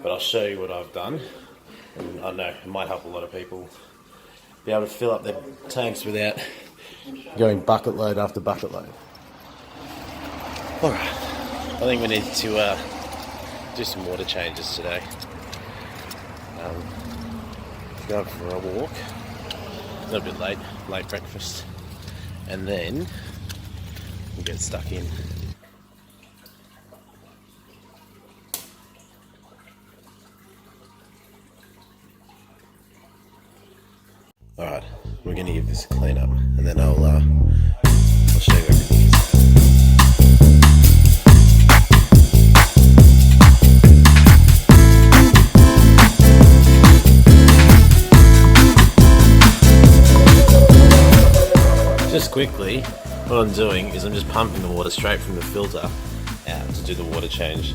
but I'll show you what I've done. And I know it might help a lot of people be able to fill up their tanks without going bucket load after bucket load. Alright, I think we need to do some water changes today. Go for a walk, a little bit late breakfast, and then we'll get stuck in. Alright, we're going to give this a clean up, and then I'll show you everything. Just quickly, what I'm doing is I'm just pumping the water straight from the filter out to do the water change.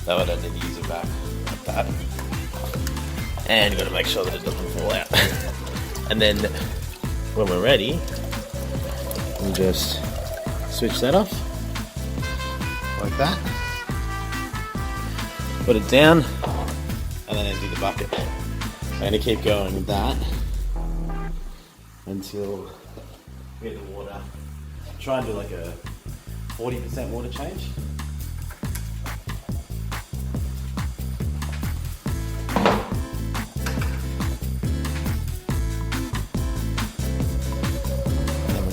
That way I don't need to use it back like that. And you've got to make sure that it doesn't fall out. And then when we're ready, we'll just switch that off like that. Put it down and then empty the bucket. I'm going to keep going with that until we get the water. Try and do like a 40% water change.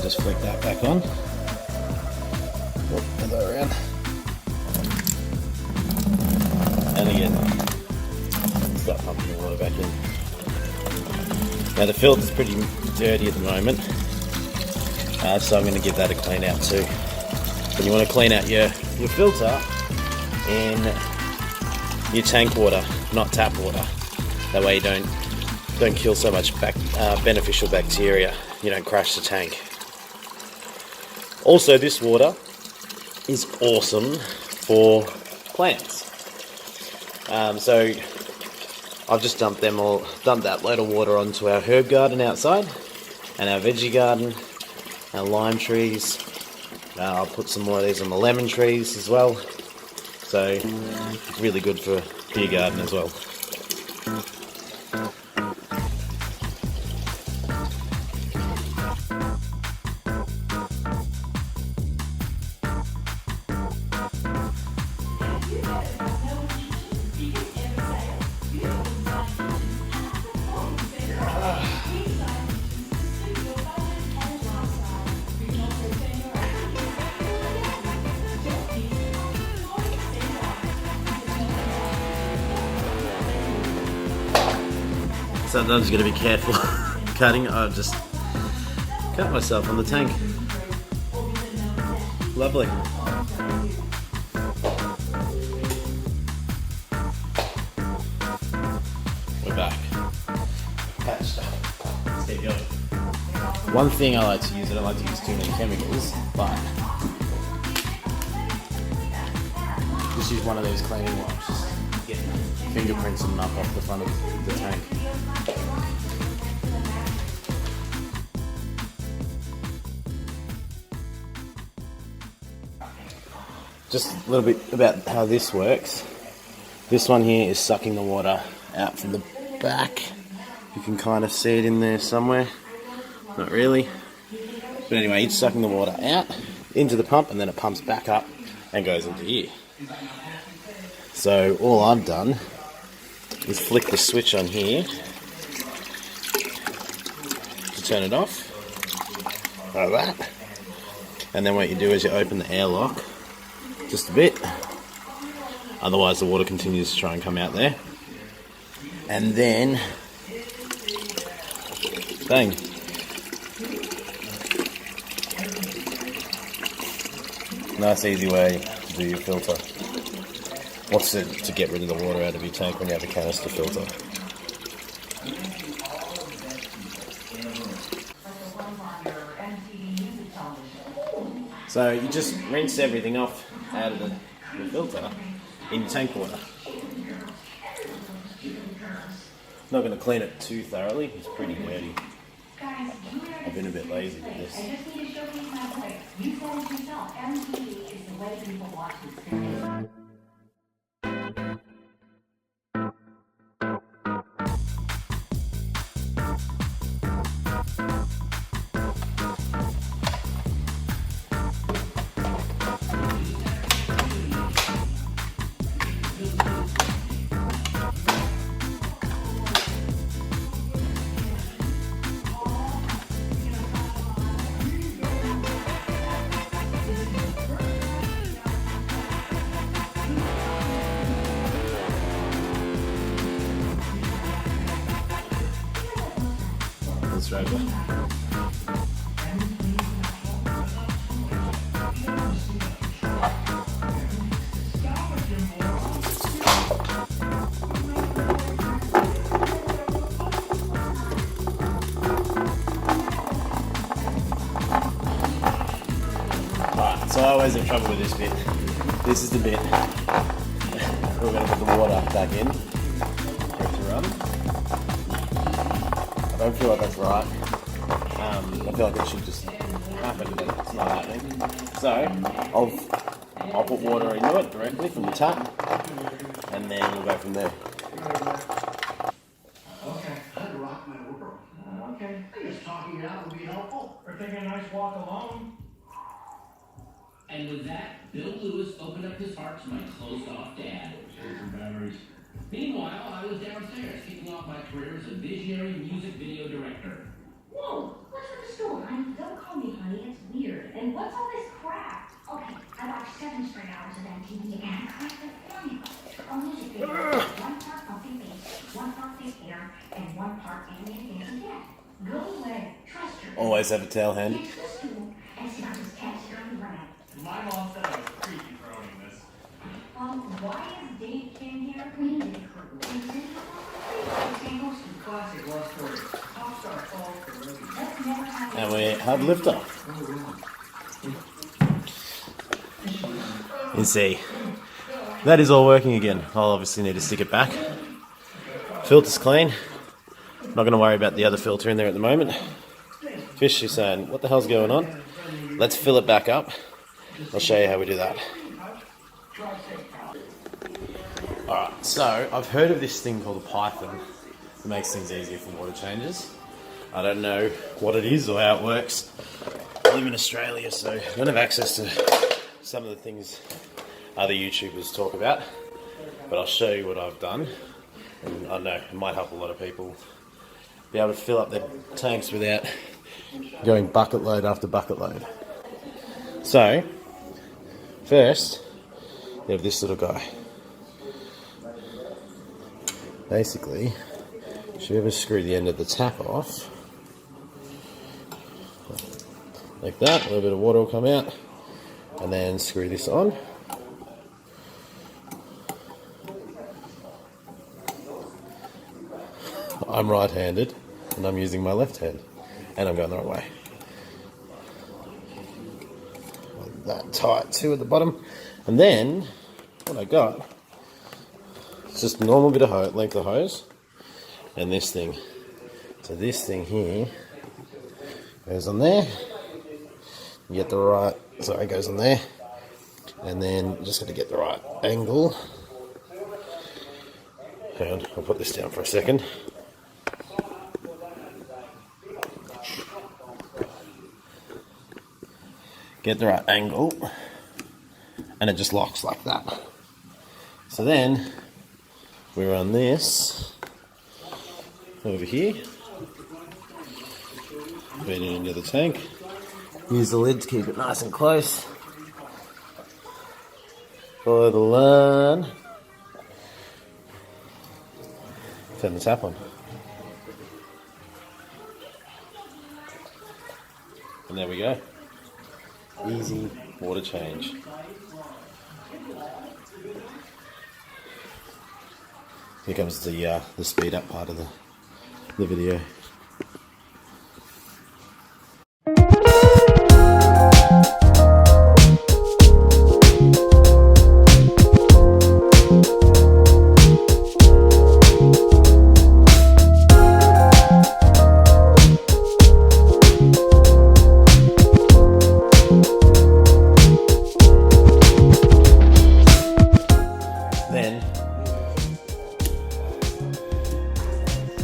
Just flick that back on. Other way around. And again, start pumping the water back in. Now the filter's pretty dirty at the moment, so I'm going to give that a clean out too. But you want to clean out your filter in your tank water, not tap water. That way you don't kill so much beneficial bacteria. You don't crash the tank. Also, this water is awesome for plants. So I've just dumped that load of water onto our herb garden outside, and our veggie garden, our lime trees. I'll put some more of these on the lemon trees as well. So it's really good for your garden as well. Sometimes you gotta be careful cutting. I've just cut myself on the tank. Lovely. We're back. Patched up. Let's keep going. One thing I like to use, I don't like to use too many chemicals, but just use one of those cleaning wipes. Just get fingerprints and up off the front of the tank. Just a little bit about how this works. This one here is sucking the water out from the back. You can kind of see it in there somewhere. Not really. But anyway, it's sucking the water out into the pump, and then it pumps back up and goes into here. So all I've done is flick the switch on here to turn it off, like that. And then what you do is you open the airlock just a bit, otherwise the water continues to try and come out there. And then, bang. Nice easy way to do your filter. What's it to get rid of the water out of your tank when you have a canister filter? So you just rinse everything off out of the filter in your tank water. Not going to clean it too thoroughly, it's pretty dirty. I've been a bit lazy with this. over. Alright, so I always have trouble with this bit. This is the bit we're going to put the water back in for it to run. I don't feel like that's right. I feel like it should just happen, but it's not happening. So I'll put water into it directly from the tap, and then we'll go from there. Okay, I'd rock my world. Okay, I guess talking it out would be helpful. Or taking a nice walk alone. And with that, Bill Lewis opened up his heart to my closed-off dad. Meanwhile, I was downstairs, kicking off my career as a visionary music video director. Whoa, what's with the store, honey? Don't call me honey, it's weird. And what's all this crap? Okay, I watched 7 straight hours of MTV and I cracked the formula. A music video, 1 part pumping bass, 1 part fake hair, and 1 part animated dancing cat. Go away, trust her. Always have a tail hand. Get to the stool and sit on this cat's dirty rag. My mom said I was creepy for owning this. Why is Dave King here? We need a crew. Classic love story. Pop star falls for rookie. Let's never have And we have liftoff. You see, that is all working again. I'll obviously need to stick it back. Filter's clean. Not going to worry about the other filter in there at the moment. Fish is saying, what the hell's going on? Let's fill it back up. I'll show you how we do that. Alright, so I've heard of this thing called a Python that makes things easier for water changes. I don't know what it is or how it works. I live in Australia, so I don't have access to some of the things other YouTubers talk about. But I'll show you what I've done. And I know it might help a lot of people be able to fill up their tanks without going bucket load after bucket load. So, first, you have this little guy. Basically, if you ever screw the end of the tap off, like that, a little bit of water will come out, and then screw this on. I'm right-handed, and I'm using my left hand, and I'm going the wrong way. Like that tight too at the bottom, and then what I got, it's just a normal bit of length of hose, and this thing. So this thing here goes on there. You get the right, sorry, it goes on there, and then you just got to get the right angle. Hang on, I'll put this down for a second. Get the right angle, and it just locks like that. So then we run this over here, feed it into the tank. Use the lid to keep it nice and close. Follow the line. Turn the tap on. And there we go. Easy water change. Here comes the speed up part of the video.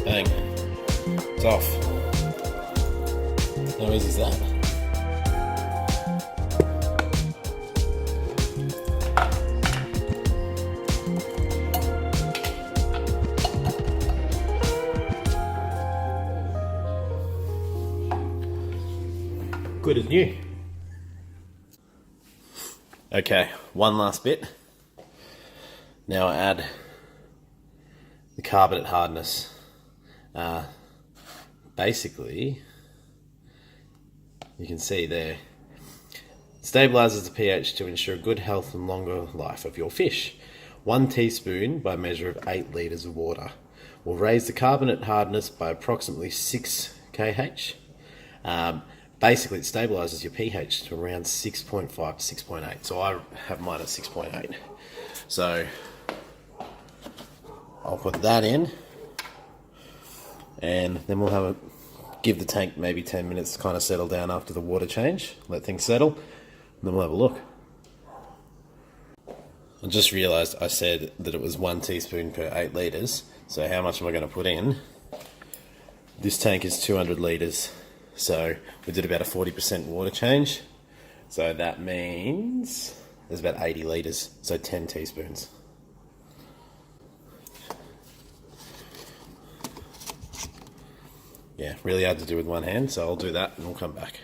Bang. It's off. How easy is that? Good as new. Okay, one last bit. Now I add the carbonate hardness basically, you can see there, stabilizes the pH to ensure good health and longer life of your fish. 1 teaspoon by measure of 8 litres of water will raise the carbonate hardness by approximately 6 kH. Basically, it stabilizes your pH to around 6.5 to 6.8. So I have mine at 6.8. So I'll put that in, and then we'll give the tank maybe 10 minutes to kind of settle down after the water change, let things settle, and then we'll have a look. I just realised I said that it was 1 teaspoon per 8 litres, so how much am I going to put in? This tank is 200 litres, so we did about a 40% water change, so that means there's about 80 litres, so 10 teaspoons. Yeah, really hard to do with one hand, so I'll do that and we'll come back.